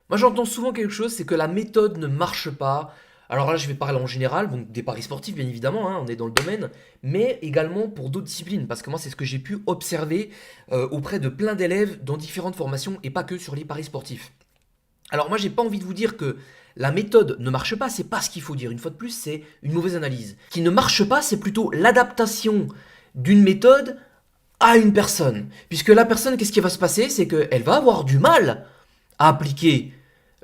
Moi, j'entends souvent quelque chose, c'est que la méthode ne marche pas. Alors là, je vais parler en général, donc des paris sportifs, bien évidemment, hein, on est dans le domaine, mais également pour d'autres disciplines, parce que moi, c'est ce que j'ai pu observer auprès de plein d'élèves dans différentes formations et pas que sur les paris sportifs. Alors moi, j'ai pas envie de vous dire que la méthode ne marche pas, c'est pas ce qu'il faut dire. Une fois de plus, c'est une mauvaise analyse. Ce qui ne marche pas, c'est plutôt l'adaptation d'une méthode à une personne. Puisque la personne, qu'est-ce qui va se passer? C'est qu'elle va avoir du mal à appliquer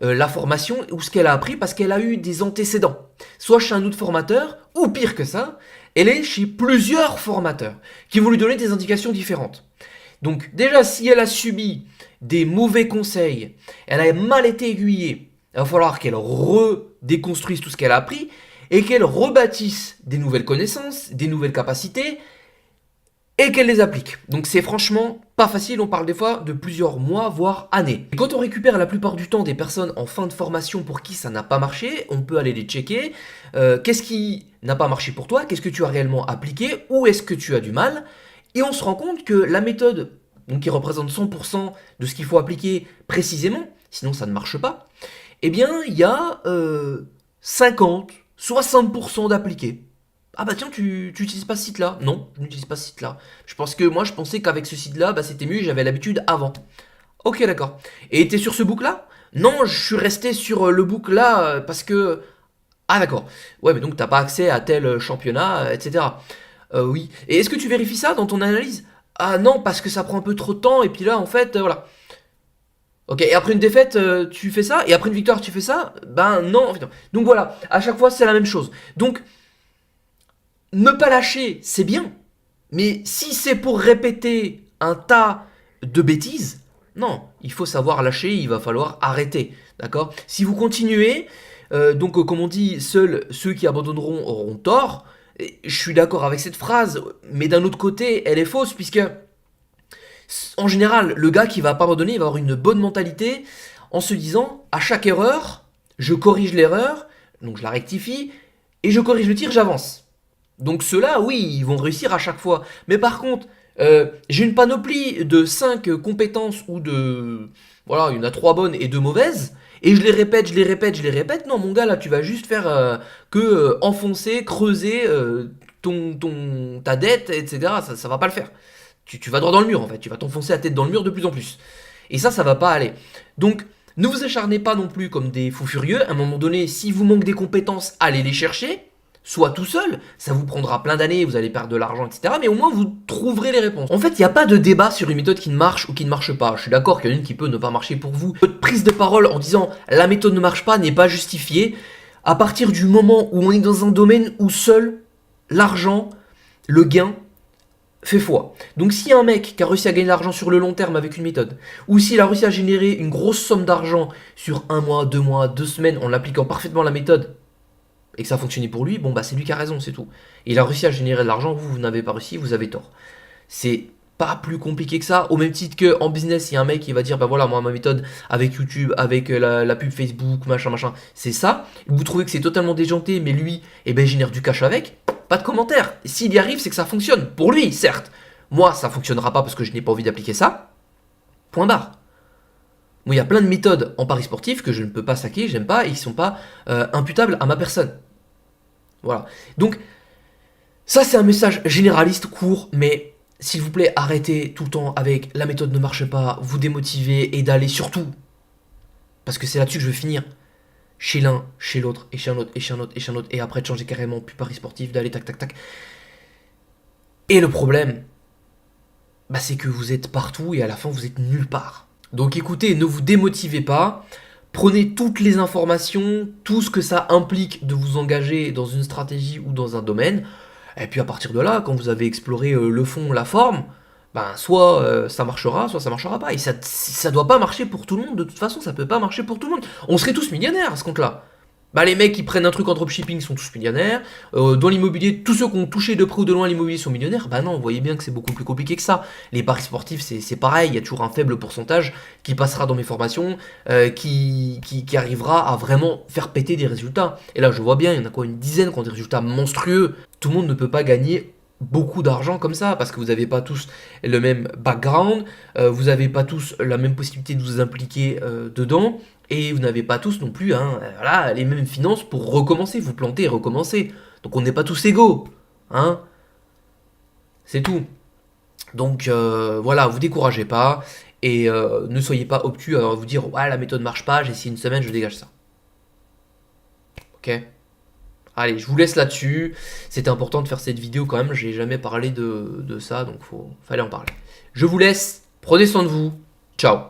la formation ou ce qu'elle a appris parce qu'elle a eu des antécédents. Soit chez un autre formateur, ou pire que ça, elle est chez plusieurs formateurs qui vont lui donner des indications différentes. Donc déjà, si elle a subi des mauvais conseils, elle a mal été aiguillée, il va falloir qu'elle redéconstruise tout ce qu'elle a appris et qu'elle rebâtisse des nouvelles connaissances, des nouvelles capacités et qu'elle les applique. Donc c'est franchement pas facile, on parle des fois de plusieurs mois, voire années. Et quand on récupère la plupart du temps des personnes en fin de formation pour qui ça n'a pas marché, on peut aller les checker. Qu'est-ce qui n'a pas marché pour toi? Qu'est-ce que tu as réellement appliqué? Où est-ce que tu as du mal? Et on se rend compte que la méthode, donc qui représente 100% de ce qu'il faut appliquer précisément, sinon ça ne marche pas, eh bien il y a 50, 60% d'appliqués. Ah bah tiens, tu utilises pas ce site-là? Non, je n'utilise pas ce site-là. Je pensais qu'avec ce site-là, bah c'était mieux, j'avais l'habitude avant. Ok, d'accord. Et t'es sur ce book-là? Non, je suis resté sur le book-là parce que... Ah d'accord. Ouais, mais donc t'as pas accès à tel championnat, etc. Oui. Et est-ce que tu vérifies ça dans ton analyse? Ah non, parce que ça prend un peu trop de temps, et puis là, en fait, voilà. Ok, et après une défaite, tu fais ça, et après une victoire, tu fais ça? Ben non, putain. Donc voilà, à chaque fois, c'est la même chose. Donc, ne pas lâcher, c'est bien. Mais si c'est pour répéter un tas de bêtises, non, il faut savoir lâcher, il va falloir arrêter. D'accord? Si vous continuez, comme on dit, seuls ceux qui abandonneront auront tort. Et je suis d'accord avec cette phrase, mais d'un autre côté, elle est fausse, puisque en général, le gars qui va pas abandonner, il va avoir une bonne mentalité en se disant, à chaque erreur, je corrige l'erreur, donc je la rectifie, et je corrige le tir, j'avance. Donc ceux-là, oui, ils vont réussir à chaque fois. Mais par contre, j'ai une panoplie de 5 compétences ou de... Voilà, il y en a 3 bonnes et 2 mauvaises. Et je les répète, je les répète, je les répète. Non, mon gars, là, tu vas juste faire que enfoncer, creuser ta dette, etc. Ça va pas le faire. Tu vas droit dans le mur, en fait. Tu vas t'enfoncer la tête dans le mur de plus en plus. Et ça va pas aller. Donc, ne vous acharnez pas non plus comme des fous furieux. À un moment donné, si vous manque des compétences, allez les chercher soit tout seul, ça vous prendra plein d'années, vous allez perdre de l'argent, etc. Mais au moins vous trouverez les réponses. En fait, il n'y a pas de débat sur une méthode qui ne marche ou qui ne marche pas. Je suis d'accord qu'il y en a une qui peut ne pas marcher pour vous. Votre prise de parole en disant la méthode ne marche pas n'est pas justifiée à partir du moment où on est dans un domaine où seul l'argent, le gain, fait foi. Donc s'il y a un mec qui a réussi à gagner de l'argent sur le long terme avec une méthode, ou s'il a réussi à générer une grosse somme d'argent sur un mois, 2 semaines en appliquant parfaitement la méthode, et que ça a fonctionné pour lui, bon bah c'est lui qui a raison, c'est tout. Il a réussi à générer de l'argent, vous n'avez pas réussi, vous avez tort. C'est pas plus compliqué que ça, au même titre que en business, il y a un mec qui va dire bah voilà, moi ma méthode avec YouTube, avec la pub Facebook, machin, c'est ça. Vous trouvez que c'est totalement déjanté, mais lui, eh ben, il génère du cash avec, pas de commentaire. S'il y arrive, c'est que ça fonctionne. Pour lui, certes. Moi, ça fonctionnera pas parce que je n'ai pas envie d'appliquer ça. Point barre. Moi, il y a plein de méthodes en paris sportif que je ne peux pas saquer, j'aime pas, et qui sont pas imputables à ma personne. Voilà. Donc, ça, c'est un message généraliste, court, mais s'il vous plaît, arrêtez tout le temps avec la méthode ne marche pas, vous démotivez et d'aller surtout, parce que c'est là-dessus que je veux finir, chez l'un, chez l'autre, et chez un autre, et chez un autre, et chez un autre, et après de changer carrément, plus paris sportif, d'aller tac tac tac. Et le problème, bah, c'est que vous êtes partout et à la fin, vous êtes nulle part. Donc écoutez, ne vous démotivez pas. Prenez toutes les informations, tout ce que ça implique de vous engager dans une stratégie ou dans un domaine. Et puis à partir de là, quand vous avez exploré le fond, la forme, ben soit ça marchera, soit ça marchera pas. Et ça doit pas marcher pour tout le monde. De toute façon, ça peut pas marcher pour tout le monde. On serait tous millionnaires à ce compte-là. Bah les mecs qui prennent un truc en dropshipping sont tous millionnaires. Dans l'immobilier, tous ceux qui ont touché de près ou de loin l'immobilier sont millionnaires. Bah non, vous voyez bien que c'est beaucoup plus compliqué que ça. Les paris sportifs, c'est pareil. Il y a toujours un faible pourcentage qui passera dans mes formations, qui arrivera à vraiment faire péter des résultats. Et là, je vois bien, il y en a quoi, une dizaine qui ont des résultats monstrueux. Tout le monde ne peut pas gagner beaucoup d'argent comme ça parce que vous n'avez pas tous le même background, vous n'avez pas tous la même possibilité de vous impliquer dedans Et vous n'avez pas tous non plus hein, voilà, les mêmes finances pour recommencer, vous planter et recommencer. Donc on n'est pas tous égaux. Hein, c'est tout. Donc voilà, vous découragez pas et ne soyez pas obtus à vous dire ouais la méthode marche pas, j'ai essayé une semaine, je dégage ça. Ok. Allez, je vous laisse là-dessus. C'était important de faire cette vidéo quand même, j'ai jamais parlé de ça, donc fallait en parler. Je vous laisse, prenez soin de vous. Ciao.